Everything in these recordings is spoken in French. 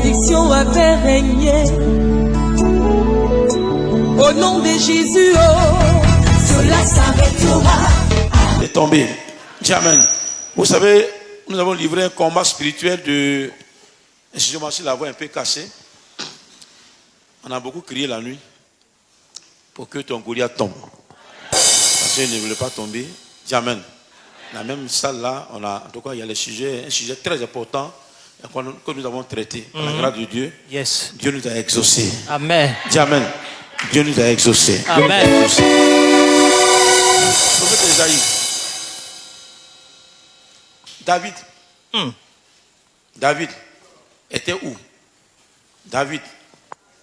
malédiction avait régné. Au nom de Jésus, cela s'arrêtera. Est tombé. Amen. Vous savez, nous avons livré un combat spirituel de... Excusez-moi si la voix est un peu cassée. On a beaucoup crié la nuit pour que ton Goliath tombe. Parce qu'il ne voulait pas tomber. Amen. Dans la même salle là, on a, en tout cas, il y a un sujet très important que nous avons traité. Par la grâce de Dieu, Yes. Dieu nous a exaucés. Amen. Amen. Dieu nous a exaucés. Amen. Prophète Esaïe. David était où? David,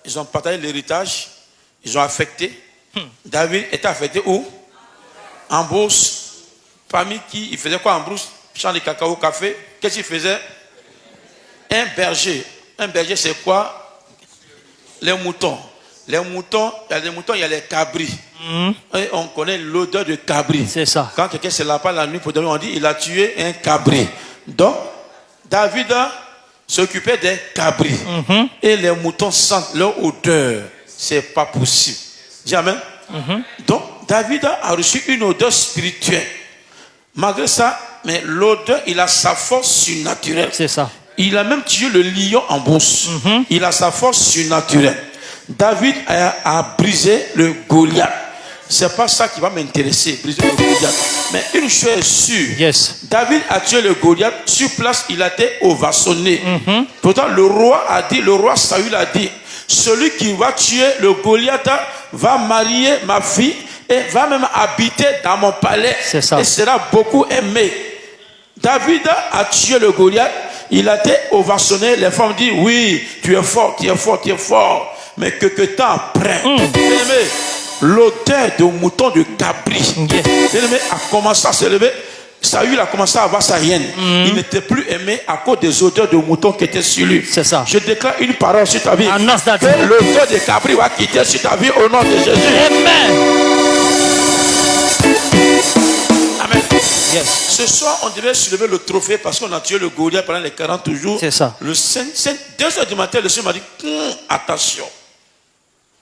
ils ont partagé l'héritage, ils ont affecté. David était affecté où? En brousse. Parmi qui il faisait quoi en brousse? Champ de cacao, café. Qu'est-ce qu'il faisait? Un berger. Un berger, c'est quoi? Les moutons. Les moutons, il y a les moutons, il y a les cabris. Et on connaît l'odeur de cabri. C'est ça. Quand quelqu'un se lave pas la nuit pour dormir, on dit il a tué un cabri. Donc, David s'occupait des cabris. Et les moutons sentent leur odeur. C'est pas possible. Dis amen. Donc, David a reçu une odeur spirituelle. Malgré ça, mais l'odeur, il a sa force surnaturelle. C'est ça. Il a même tué le lion en brousse. Il a sa force surnaturelle. David a brisé le Goliath. C'est pas ça qui va m'intéresser, briser le Goliath. Mais une chose est sûre. Yes. David a tué le Goliath. Sur place, il a été ovationné. Pourtant, le roi Saül a dit, celui qui va tuer le Goliath va marier ma fille et va même habiter dans mon palais. C'est ça. Et sera beaucoup aimé. David a tué le Goliath. Il a été ovationné. Les femmes disent, oui, tu es fort, tu es fort, tu es fort. Mais quelque temps après, l'odeur de mouton de cabri, a commencé à se lever. Saül a commencé à avoir sa haine. Il n'était plus aimé à cause des odeurs de mouton qui étaient sur lui. C'est ça. Je déclare une parole sur ta vie. Que l'odeur de cabri va quitter sur ta vie au nom de Jésus. Amen. Amen. Yes. Ce soir, on devait soulever le trophée parce qu'on a tué le Goliath pendant les 40 jours. C'est ça. Le 2h du matin, le Seigneur m'a dit, attention.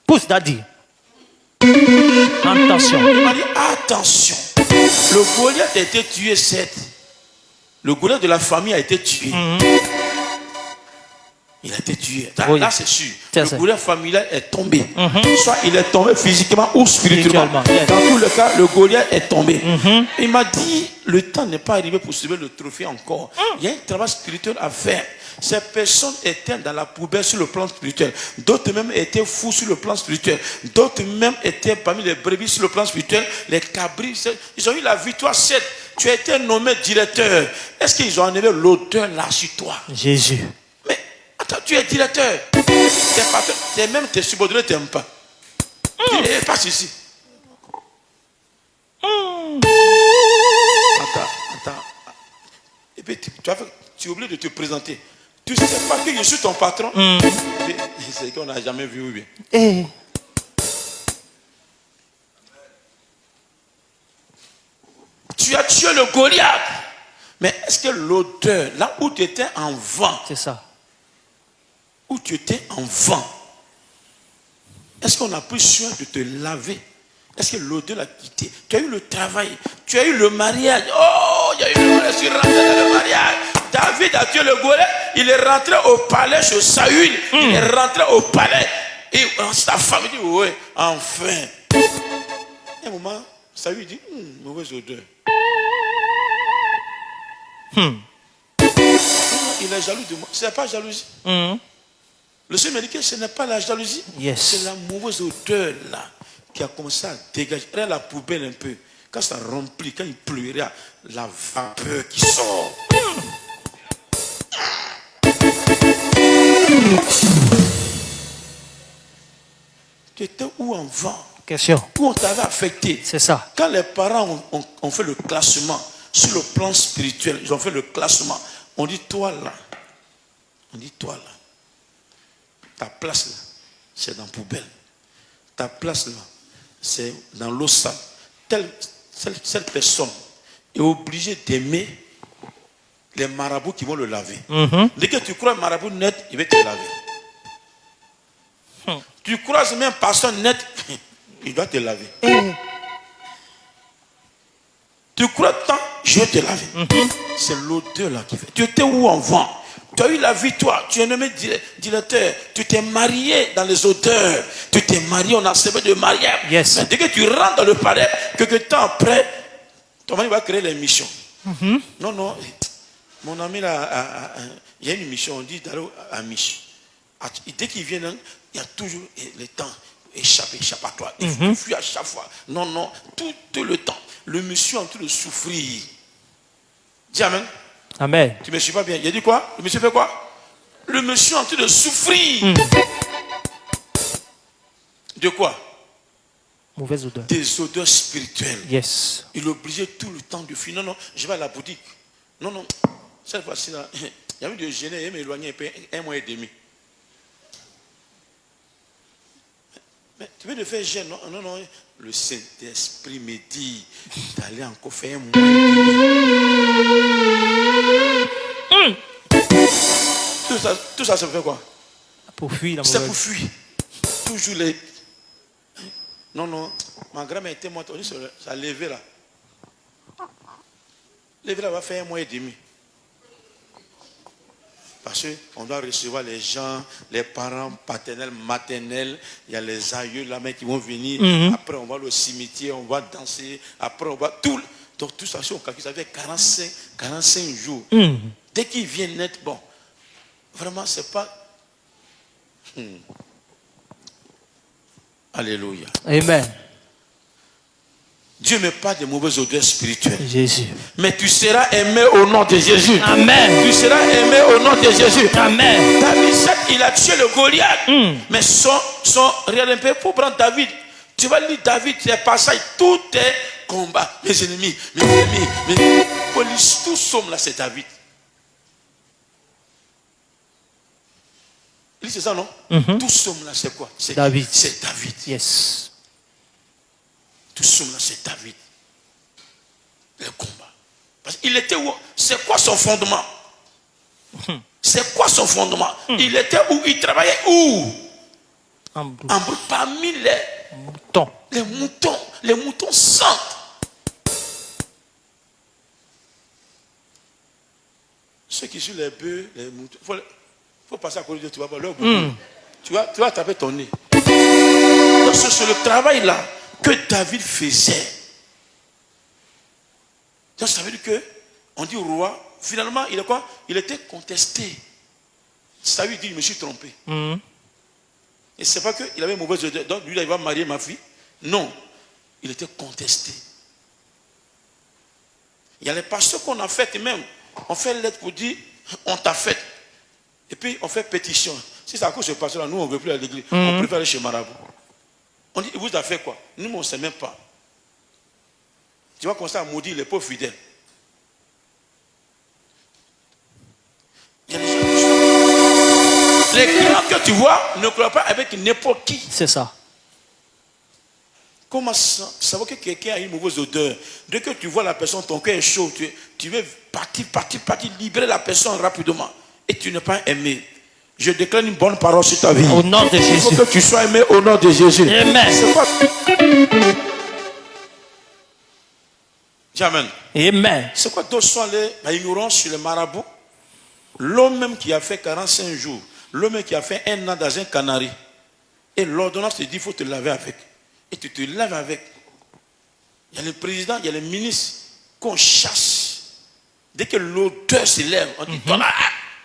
Pousse, daddy. Attention. Il m'a dit, attention. Le Goliath a été tué, certes. Le Goliath de la famille a été tué. Il a été tué. Là, c'est sûr. Le Goliath familial est tombé. Soit il est tombé physiquement ou spirituellement. Dans tous les cas, le Goliath est tombé. Il m'a dit, le temps n'est pas arrivé pour soulever le trophée encore. Il y a un travail spirituel à faire. Ces personnes étaient dans la poubelle sur le plan spirituel. D'autres même étaient fous sur le plan spirituel. D'autres même étaient parmi les brebis sur le plan spirituel. Les cabris, ils ont eu la victoire. Certes, tu as été nommé directeur. Est-ce qu'ils ont enlevé l'odeur là sur toi? Jésus. Mais attends, tu es directeur. Même tes subordonnés ne t'aiment pas. Tu passe ici. Attends. Et puis tu oublies de te présenter. Tu ne sais pas que je suis ton patron. C'est qu'on n'a jamais vu. Oui. Tu as tué le Goliath. Mais est-ce que l'odeur, là où tu étais en vent, c'est ça. Où tu étais en vent, est-ce qu'on a pris soin de te laver? Est-ce que l'odeur l'a quitté? Tu as eu le travail, tu as eu le mariage. Oh, il y a eu le mariage, je suis rentré dans le mariage. David a tué le Goliath, il est rentré au palais chez Saül. Il est rentré au palais. Et sa femme dit, oui, enfin. À un moment, Saül dit, mauvaise odeur. Il est jaloux de moi. Ce n'est pas jalousie. Le Seigneur m'a dit que ce n'est pas la jalousie. Yes. C'est la mauvaise odeur là qui a commencé à dégager. Regarde la poubelle un peu. Quand ça remplit, quand il pleurait, la vapeur qui sort. Tu étais où en vent? Question. Où on t'avait affecté? C'est ça. Quand les parents ont fait le classement sur le plan spirituel, ils ont fait le classement. On dit toi là. Ta place là, c'est dans la poubelle. Ta place là, c'est dans l'eau sale. Cette personne est obligée d'aimer les marabouts qui vont le laver. Dès que tu crois un marabout net, il va te laver. Tu croises même personne net, il doit te laver. Tu crois tant, je vais te laver. C'est l'odeur là qui fait. Tu étais où en vent? Tu as eu la vie, toi. Tu es nommé directeur. Tu t'es marié dans les odeurs. Tu t'es marié, on a servi de mariage. Yes. Mais dès que tu rentres dans le palais, quelque temps après, ton mari va créer l'émission. Non, non. Mon ami là, il y a une émission, on dit d'aller à Mich. Dès qu'il vient, il y a toujours le temps. Échappatoire. Il faut fuir à chaque fois. Non, non. Tout le temps. Le monsieur est en train de souffrir. Dis amen. Amen. Tu ne me suis pas bien. Il a dit quoi? Le monsieur fait quoi? Le monsieur est en train de souffrir. De quoi? Mauvaise odeur. Des odeurs spirituelles. Yes. Il est obligé tout le temps de fuir. Non, non, je vais à la boutique. Non, non. Cette fois-ci là, il y a eu de gêner et m'éloigner un mois et demi. Mais tu veux le faire jeune? Non, non, non. Le Saint-Esprit me dit d'aller encore faire un mois et demi. Tout ça, ça fait quoi? Pour fuir la c'est mauvaise. pour fuir. Toujours les... Non, non. Ma grand-mère était morte. Ça a levé là. Levé là va faire un mois et demi. Parce qu'on doit recevoir les gens, les parents paternels, maternels. Il y a les aïeux là qui vont venir. Après, on va au cimetière, on va danser. Après, on va tout. Donc, tout ça, si on calcule, ça fait 45 jours. Dès qu'ils viennent net, bon, vraiment, c'est pas. Alléluia. Amen. Dieu ne met pas de mauvaises odeurs spirituelles. Jésus. Mais tu seras aimé au nom de Jésus. Amen. Tu seras aimé au nom de Jésus. Amen. David, il a tué le Goliath. Mais regarde un peu, pour prendre David. Tu vas lire David, les passages, tout est combat. Mes ennemis, police, tout somme là, c'est David. C'est ça, non? Tout somme là, c'est quoi? C'est David. C'est David. Yes. Tout somme là, c'est David. Le combat. Parce qu'il était où? C'est quoi son fondement? C'est quoi son fondement? Il était où? Il travaillait où? Parmi les moutons. Les moutons sentent. Ceux qui suivent les bœufs, les moutons. Il faut passer à côté de toi. Tu vas taper ton nez. Donc c'est le travail là que David faisait. Donc ça veut dire que on dit au roi, finalement, il est quoi? Il était contesté. Ça lui dit, je me suis trompé. Et c'est pas qu'il avait une mauvaise odeur. Donc lui, il va marier ma fille. Non. Il était contesté. Il y a les pasteurs qu'on a fait même. On fait lettre pour dire, on t'a fait. Et puis on fait pétition. Si c'est à cause de ce pasteur-là, nous on ne veut plus aller à l'église. On préfère aller chez Marabout. On dit, il vous a fait quoi? Nous, on ne sait même pas. Tu vas commencer à maudire les pauvres fidèles. Il y a des gens qui sont... Les clients que tu vois ne croient pas avec n'importe qui. C'est ça. Comment savoir que quelqu'un a une mauvaise odeur? Dès que tu vois la personne, ton cœur est chaud, tu veux partir, libérer la personne rapidement. Et tu n'es pas aimé. Je déclare une bonne parole sur ta vie. Au nom de Jésus. Il faut que tu sois aimé au nom de Jésus. Amen. C'est quoi? Amen. Amen. C'est quoi d'autres sont allés à l'ignorance sur le marabout? L'homme même qui a fait 45 jours, l'homme même qui a fait 1 an dans un canari, et l'ordonnance te dit il faut te laver avec. Et tu te laves avec. Il y a le président, il y a le ministre qu'on chasse. Dès que l'odeur s'élève, on dit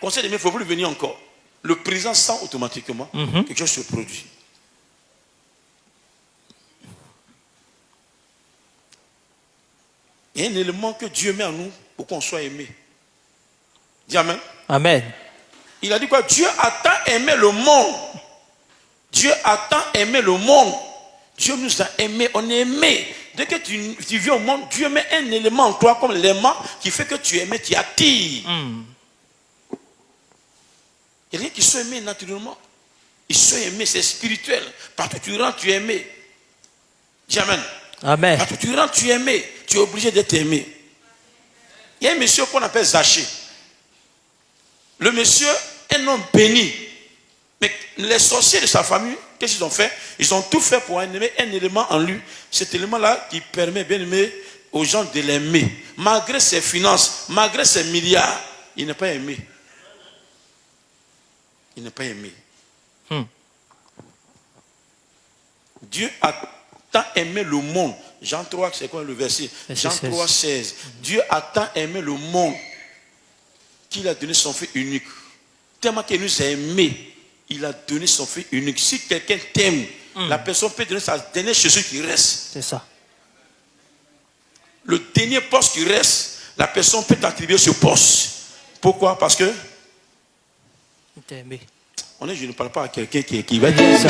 conseil de il ne faut plus venir encore. Le président sent automatiquement quelque chose se produit. Il y a un élément que Dieu met en nous pour qu'on soit aimé. Dis amen. Amen. Il a dit quoi? Dieu a tant aimé le monde. Dieu a tant aimé le monde. Dieu nous a aimés, on est aimé. Dès que tu viens au monde, Dieu met un élément en toi comme l'aimant qui fait que tu es aimé, tu attires. Il y a des gens qui sont aimés naturellement. Ils sont aimés, c'est spirituel. Partout où tu rentres, tu es aimé. Dis amen. Amen. Partout où tu rentres, tu es aimé. Tu es obligé d'être aimé. Il y a un monsieur qu'on appelle Zaché. Le monsieur, un homme béni. Mais les sorciers de sa famille, qu'est-ce qu'ils ont fait? Ils ont tout fait pour aimer un élément en lui. Cet élément-là qui permet, bien aimé, aux gens de l'aimer. Malgré ses finances, malgré ses milliards, il n'est pas aimé. Il n'est pas aimé. Dieu a tant aimé le monde. Jean 3, c'est quoi le verset? Jean 3, 16. Dieu a tant aimé le monde qu'il a donné son fils unique. Tellement qu'il nous a aimés, il a donné son fils unique. Si quelqu'un t'aime, la personne peut donner sa dernière chaussure qui reste. C'est ça. Le dernier poste qui reste, la personne peut t'attribuer ce poste. Pourquoi? Parce que Il t'a aimé. je ne parle pas à quelqu'un qui va dire ça.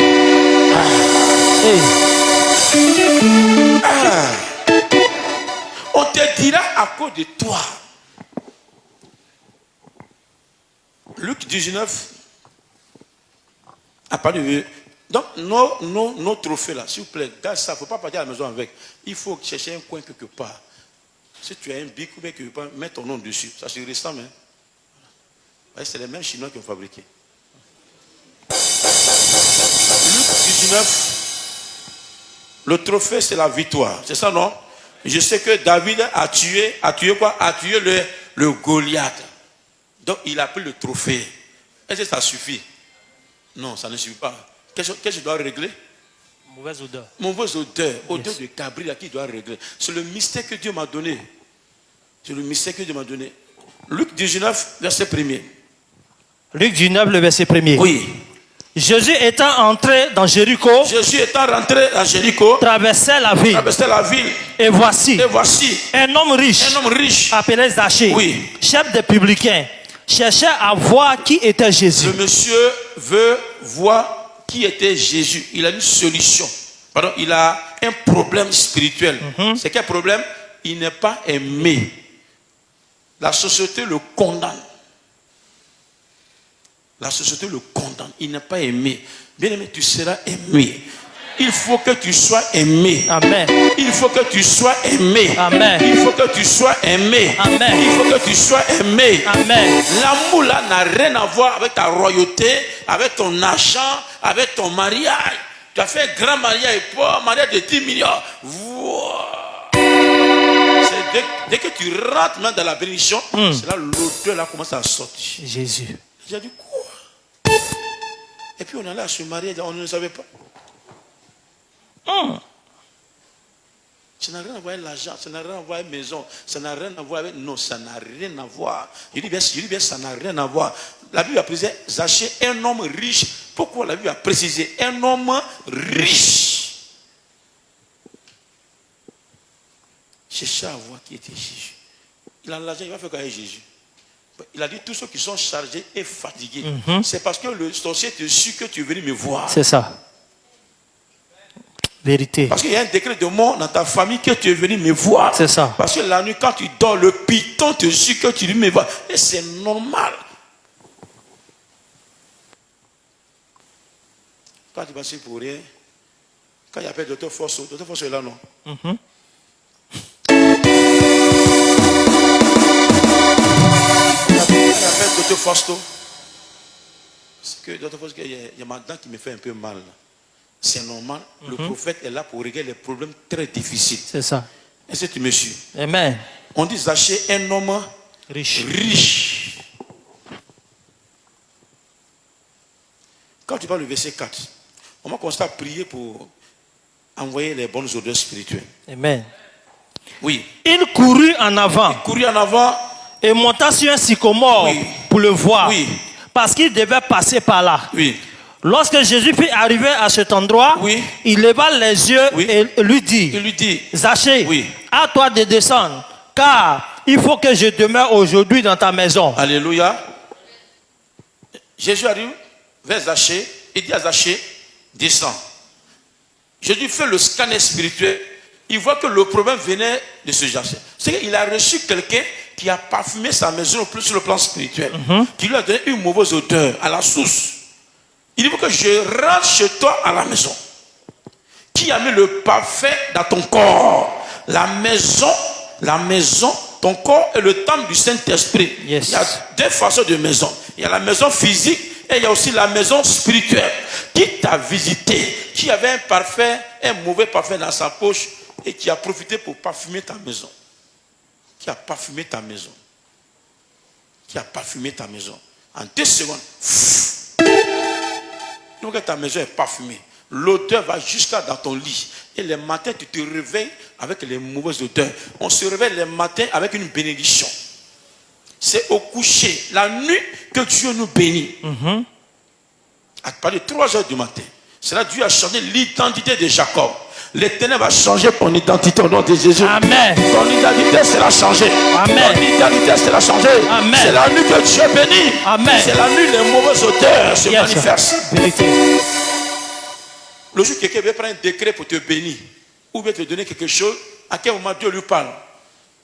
On te dira à cause de toi. Luc 19 a parlé de... Donc, nos trophées là, s'il vous plaît, gars, ça, il ne faut pas partir à la maison avec. Il faut chercher un coin quelque part. Si tu as un bic ou bien quelque part, mets ton nom dessus. Ça, c'est ressemble. Hein? C'est les mêmes Chinois qui ont fabriqué. Luc 19, le trophée, c'est la victoire. C'est ça, non? Je sais que David a tué quoi? A tué le Goliath. Donc, il a pris le trophée. Est-ce que ça suffit? Non, ça ne suffit pas. Qu'est-ce que je dois régler? Mauvaise odeur. Mauvaise odeur. Odeur de cabri qui doit régler. C'est le mystère que Dieu m'a donné. C'est le mystère que Dieu m'a donné. Luc 19, verset 1er. Luc 19, le verset 1er. Oui. Jésus étant entré dans Jéricho. Jésus étant rentré dans Jéricho. Traversait la ville. Traversait la ville. Et voici. Un homme riche. Appelé Zachée. Oui. Chef des publicains. Cherchait à voir qui était Jésus. Le monsieur veut voir qui était Jésus. Il a une solution. Pardon, il a un problème spirituel. C'est quel problème? Il n'est pas aimé. La société le condamne. La société le condamne. Il n'est pas aimé. Bien aimé, tu seras aimé. Il faut que tu sois aimé. Amen. Il faut que tu sois aimé. Amen. Il faut que tu sois aimé. Amen. Il faut que tu sois aimé. Amen. L'amour là n'a rien à voir avec ta royauté, avec ton argent, avec ton mariage. Tu as fait un grand mariage et pas mariage de 10 millions. Wow. Dès que tu rentres même dans la bénédiction, c'est là l'odeur là commence à sortir. Jésus. J'ai dit quoi? Et puis on allait à se marier, on ne savait pas. Ça n'a rien à voir avec l'argent, ça n'a rien à voir avec la maison, ça n'a rien à voir avec... Non, ça n'a rien à voir. Je dis bien, ça n'a rien à voir. La Bible a précisé, Zachée, un homme riche. Pourquoi la Bible a précisé un homme riche? Cherchez à voir qui était Jésus. Il a l'argent, il va faire quoi avec Jésus? Il a dit tous ceux qui sont chargés et fatigués. C'est parce que le sorcier te suit que tu es venu me voir. C'est ça. Vérité. Parce qu'il y a un décret de mort dans ta famille que tu es venu me voir. C'est ça. Parce que la nuit, quand tu dors, le python te suit que tu es venu me voir. Et c'est normal. Quand tu passes pour rien, quand il appelle Dr. Fosso est là, non? Quand il appelle Dr. Fosso, c'est que Dr. Fosso, il y a ma dent qui me fait un peu mal. C'est normal. Le prophète est là pour régler les problèmes très difficiles. C'est ça. Est-ce que tu me suis? Amen. On dit Zachée, un homme riche. Quand tu parles du verset 4, on va commencer à prier pour envoyer les bonnes odeurs spirituelles. Amen. Oui. Il courut en avant. Et monta sur un sycomore pour le voir. Oui. Parce qu'il devait passer par là. Oui. Lorsque Jésus fut arrivé à cet endroit, il leva les yeux et lui dit, Zachée, à toi de descendre, car il faut que je demeure aujourd'hui dans ta maison. Alléluia. Jésus arrive vers Zachée et dit à Zachée, descends. Jésus fait le scanner spirituel. Il voit que le problème venait de ce Zachée. C'est qu'il a reçu quelqu'un qui a parfumé sa maison plus sur le plan spirituel, qui lui a donné une mauvaise odeur à la source. Il dit que je rentre chez toi à la maison. Qui a mis le parfum dans ton corps? La maison Ton corps est le temple du Saint-Esprit. Yes. Il y a deux façons de maison. Il y a la maison physique et il y a aussi la maison spirituelle. Qui t'a visité, qui avait un mauvais parfum dans sa poche et qui a profité pour parfumer ta maison. Qui a parfumé ta maison. Qui a parfumé ta maison. En 2 secondes. Donc ta maison est parfumée. L'odeur va jusqu'à dans ton lit. Et les matins, tu te réveilles avec les mauvaises odeurs. On se réveille les matins avec une bénédiction. C'est au coucher, la nuit, que Dieu nous bénit. À partir de 3 heures du matin. C'est là que Dieu a changé l'identité de Jacob. L'Éternel va changer ton identité au nom de Jésus. Amen. Ton identité sera changée. Amen. Ton identité sera changée. Amen. C'est la nuit que Dieu bénit. Amen. C'est la nuit les mauvaises odeurs se manifestent. Le jour que quelqu'un veut prendre un décret pour te bénir, ou veut te donner quelque chose, à quel moment Dieu lui parle?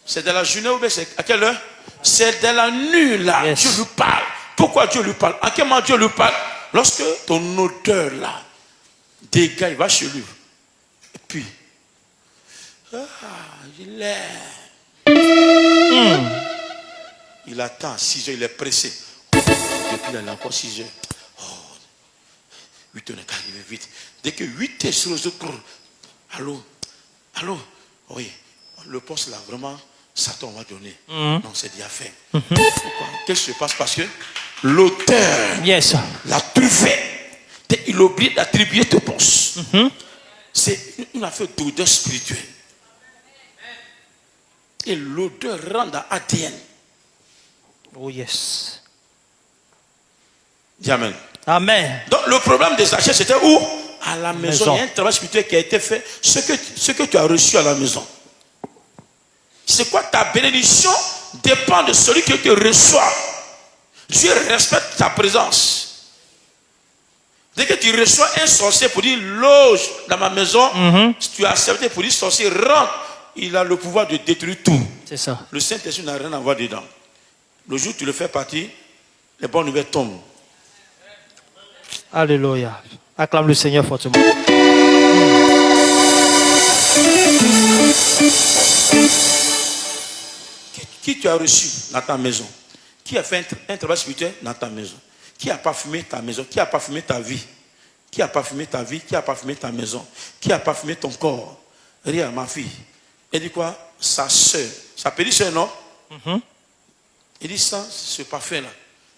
C'est dans la journée ou bien c'est à quelle heure? C'est dans la nuit là. Yes. Dieu lui parle. Pourquoi Dieu lui parle? À quel moment Dieu lui parle? Lorsque ton odeur là, des gars, il va chez lui. Et puis, il est. Il attend à 6 heures, il est pressé. Depuis là, il a encore 6 heures. 8 heures, il arrive vite. Dès que 8 heures sur le cours, allô, oui, le poste là, vraiment, Satan va donner. Non, c'est déjà fait. Pourquoi? Qu'est-ce qui se passe? Parce que l'auteur l'a truffé. Il oublie d'attribuer tes postes. C'est une affaire d'odeur spirituelle. Et l'odeur rend dans ADN. Oh yes. Dis amen. Amen. Donc le problème des achats, c'était où? À la maison. Il y a un travail spirituel qui a été fait. Ce que tu as reçu à la maison. C'est quoi? Ta bénédiction dépend de celui qui te reçoit. Dieu respecte ta présence. Dès que tu reçois un sorcier pour dire loge dans ma maison, si tu as accepté pour dire sorcier rentre, il a le pouvoir de détruire tout. C'est ça. Le Saint-Esprit n'a rien à voir dedans. Le jour où tu le fais partir, les bonnes nouvelles tombent. Alléluia. Acclame le Seigneur fortement. Qui tu as reçu dans ta maison? Qui a fait un travail spirituel dans ta maison? Qui a parfumé ta maison? Qui a parfumé ta vie? Qui a parfumé ta vie? Qui a parfumé ta maison? Qui a parfumé ton corps? Regarde ma fille. Elle dit quoi? Sa soeur. Sa petite soeur, non? Elle dit ça, ce parfum-là.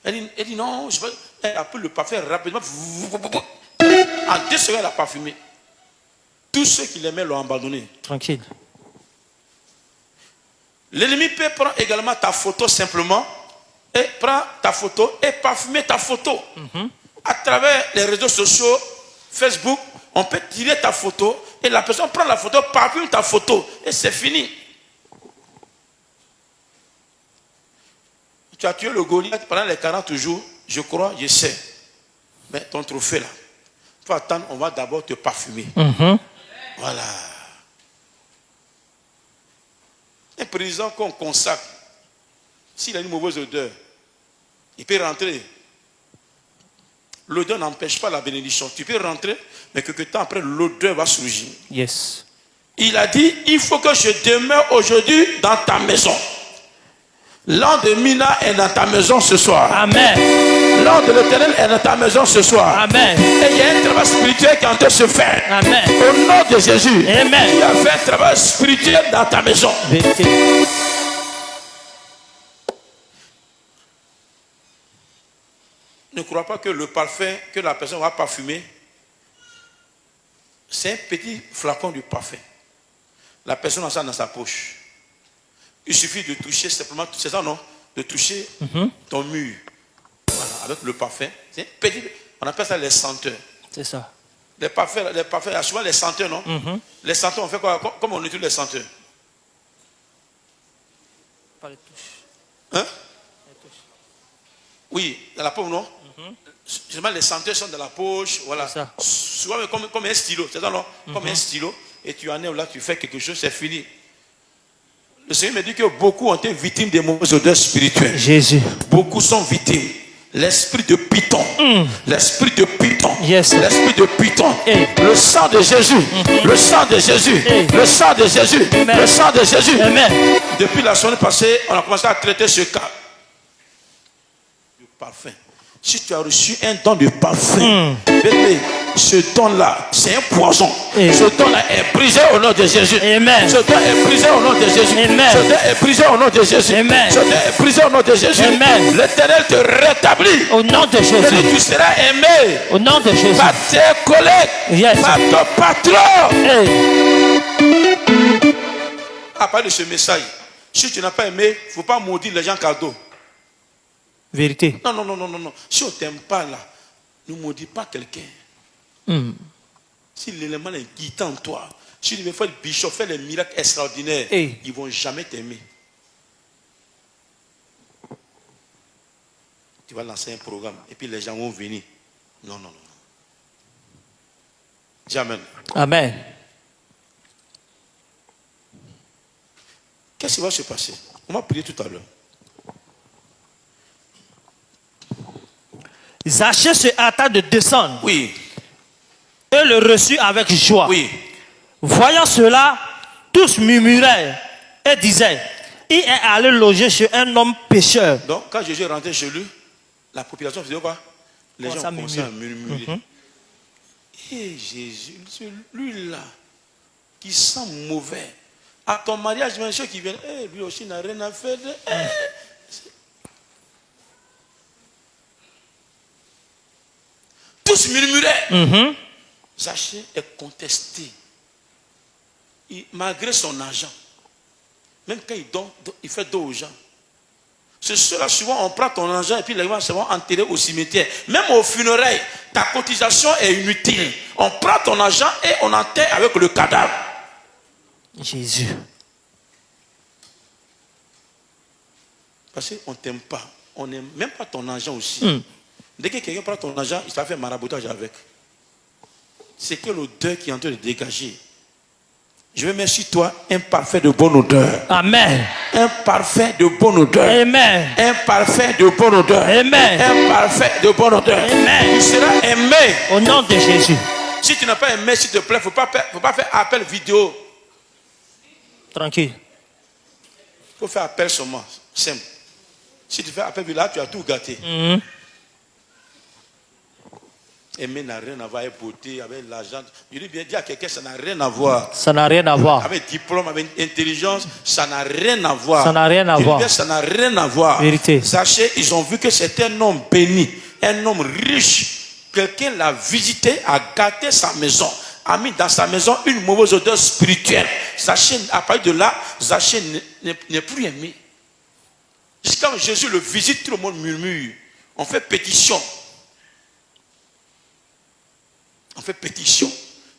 Elle dit non, je veux. Elle a pris le parfum rapidement. En 2 secondes, elle a parfumé. Tous ceux qui l'aimaient l'ont abandonné. Tranquille. L'ennemi peut prendre également ta photo simplement. Et prend ta photo et parfumer ta photo. À travers les réseaux sociaux, Facebook, on peut tirer ta photo et la personne prend la photo, parfume ta photo et c'est fini. Tu as tué le Goliath pendant les 40 jours, je crois, je sais. Mais ton trophée là, il faut attendre, on va d'abord te parfumer. Voilà. Un président qu'on consacre, s'il a une mauvaise odeur, il peut rentrer. L'odeur n'empêche pas la bénédiction. Tu peux rentrer, mais quelque temps après, l'odeur va surgir. Yes. Il a dit, il faut que je demeure aujourd'hui dans ta maison. L'an de Mina est dans ta maison ce soir. Amen. L'an de l'Éternel est dans ta maison ce soir. Amen. Et il y a un travail spirituel qui est en train de se faire. Amen. Au nom de Jésus. Amen. Tu as fait un travail spirituel dans ta maison. Vérité. Ne crois pas que le parfum que la personne va parfumer, c'est un petit flacon de parfum. La personne a ça dans sa poche. Il suffit de toucher simplement, c'est ça non? De toucher ton mur. Voilà, avec le parfum. C'est petit, on appelle ça les senteurs. C'est ça. Les parfums, il y a souvent les senteurs, non? Les senteurs, on fait quoi? Comment on utilise les senteurs? Pas les touches. Hein? Les touches. Oui, dans la paume, non? Généralement, les senteurs sont dans la poche. Voilà. Ça. Souvent comme un stylo, c'est ça, non? Comme un stylo. Et tu en es là, tu fais quelque chose, c'est fini. Le Seigneur me dit que beaucoup ont été victimes des mauvaises odeurs spirituelles. Jésus. Beaucoup sont victimes. l'esprit de Python. L'esprit de Python. Yes. L'esprit de Python. Le sang de Jésus. Le sang de Jésus. Le sang de Jésus. Le sang de Jésus. Amen. Depuis la semaine passée, on a commencé à traiter ce cas. Le parfum. Si tu as reçu un don de parfum, bébé, ce don-là, c'est un poison. Ce don-là est brisé au nom de Jésus. Amen. Ce don est brisé au nom de Jésus. Amen. Ce don est brisé au nom de Jésus. Amen. Ce don est brisé au nom de Jésus. Amen. L'Éternel te rétablit. Au nom de Jésus. Et tu seras aimé. Au nom de Jésus. Par tes collègues. Yes. Par ton patron. À part de ce message, si tu n'as pas aimé, il ne faut pas maudire les gens cadeaux. Vérité. Non. Si on ne t'aime pas là, ne maudis pas quelqu'un. Si l'élément est guidant en toi, si tu veux faire le bishop, faire les miracles extraordinaires, ils ne vont jamais t'aimer. Tu vas lancer un programme et puis les gens vont venir. Non. Dis amen. Amen. Qu'est-ce qui va se passer? On va prier tout à l'heure. Zachée se hâta de descendre. Oui. Et le reçut avec joie. Oui. Voyant cela, tous murmuraient et disaient, il est allé loger chez un homme pécheur. Donc, quand Jésus est rentré chez lui, la population faisait quoi? Les gens commençaient à murmurer. Et Jésus, celui-là, qui sent mauvais, à ton mariage, monsieur qui vient, lui aussi n'a rien à faire. Tous murmuraient. Zachée est contesté. Malgré son argent, même quand il fait dos aux gens. C'est cela, souvent on prend ton argent et puis les gens se vont enterrer au cimetière. Même au funérailles, ta cotisation est inutile. On prend ton argent et on enterre avec le cadavre. Jésus. Parce qu'on ne t'aime pas. On n'aime même pas ton argent aussi. Dès que quelqu'un prend ton argent, il va faire maraboutage avec. C'est que l'odeur qui est en train de dégager. Je vais mettre sur toi un parfum de bonne odeur. Amen. Un parfum de bonne odeur. Amen. Un parfum de bonne odeur. Amen. Un parfum de bonne odeur. Amen. Tu seras aimé. Au nom de Jésus. Si tu n'as pas aimé, s'il te plaît, il ne faut pas faire appel vidéo. Tranquille. Il faut faire appel seulement. Simple. Si tu fais appel vidéo, là, tu as tout gâté. Aimer n'a rien à voir avec beauté, avec l'argent. Je dis bien dire à quelqu'un, ça n'a rien à voir. Ça n'a rien à voir. Avec diplôme, avec intelligence, ça n'a rien à voir. Ça n'a rien à voir. Bien, ça n'a rien à voir. Vérité. Sachez, ils ont vu que c'était un homme béni, un homme riche. Quelqu'un l'a visité, a gâté sa maison, a mis dans sa maison une mauvaise odeur spirituelle. Sachez, à partir de là, Zachée n'est plus aimé. Quand Jésus le visite, tout le monde murmure. On fait pétition. On fait pétition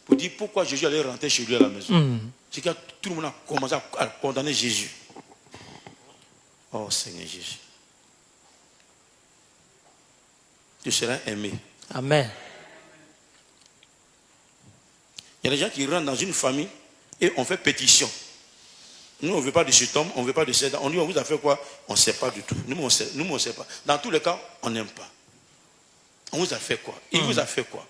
pour dire pourquoi Jésus allait rentrer chez lui à la maison. C'est que tout le monde a commencé à condamner Jésus. Oh Seigneur Jésus. Tu seras aimé. Amen. Il y a des gens qui rentrent dans une famille et on fait pétition. Nous, on ne veut pas de cet homme, on ne veut pas de cet homme. On dit, on vous a fait quoi? On ne sait pas du tout. Nous, on ne sait pas. Dans tous les cas, on n'aime pas. On vous a fait quoi? Il vous a fait quoi?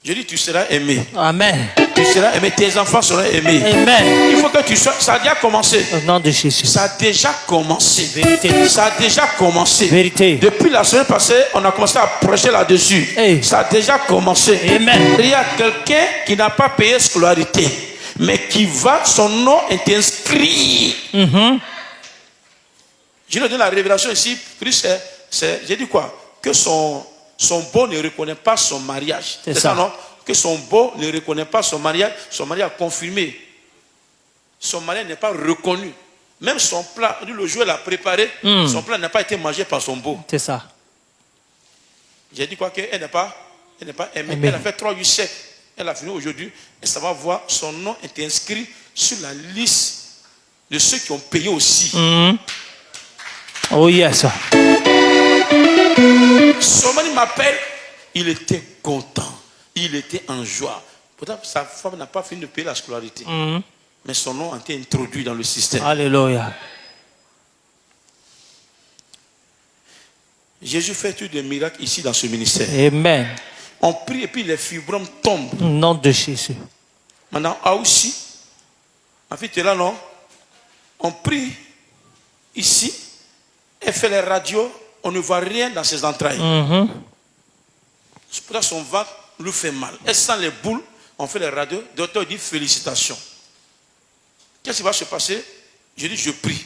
Je dis, tu seras aimé. Amen. Tu seras aimé, tes enfants seront aimés. Amen. Il faut que tu sois. Ça a déjà commencé. Au nom de Jésus. Ça a déjà commencé. Vérité. Ça a déjà commencé. Vérité. Depuis la semaine passée, on a commencé à prêcher là-dessus. Ça a déjà commencé. Amen. Il y a quelqu'un qui n'a pas payé scolarité, mais qui va, son nom est inscrit. Je lui donne la révélation ici. J'ai dit quoi? Que son beau ne reconnaît pas son mariage. C'est ça, non? Que son beau ne reconnaît pas son mariage. Son mariage a confirmé. Son mariage n'est pas reconnu. Même son plat, le joueur l'a préparé. Son plat n'a pas été mangé par son beau. C'est ça. J'ai dit quoi? Qu'elle n'est pas aimée. Elle a fait 3-8 siècles. Elle a fini aujourd'hui. Et ça va voir, son nom est inscrit sur la liste de ceux qui ont payé aussi. Oh yes. Son mari m'appelle, il était content, il était en joie. Pourtant, sa femme n'a pas fini de payer la scolarité. Mais son nom a été introduit dans le système. Alléluia. Jésus fait tout des miracles ici dans ce ministère. Amen. On prie et puis les fibromes tombent. Au nom de Jésus. Maintenant, à aussi, ma fille, tu es là, non? On prie ici, elle fait les radios, on ne voit rien dans ses entrailles. C'est pour ça que son ventre lui fait mal. Elle sent les boules, on fait les radios, le docteur dit félicitations. Qu'est-ce qui va se passer? Je dis, je prie.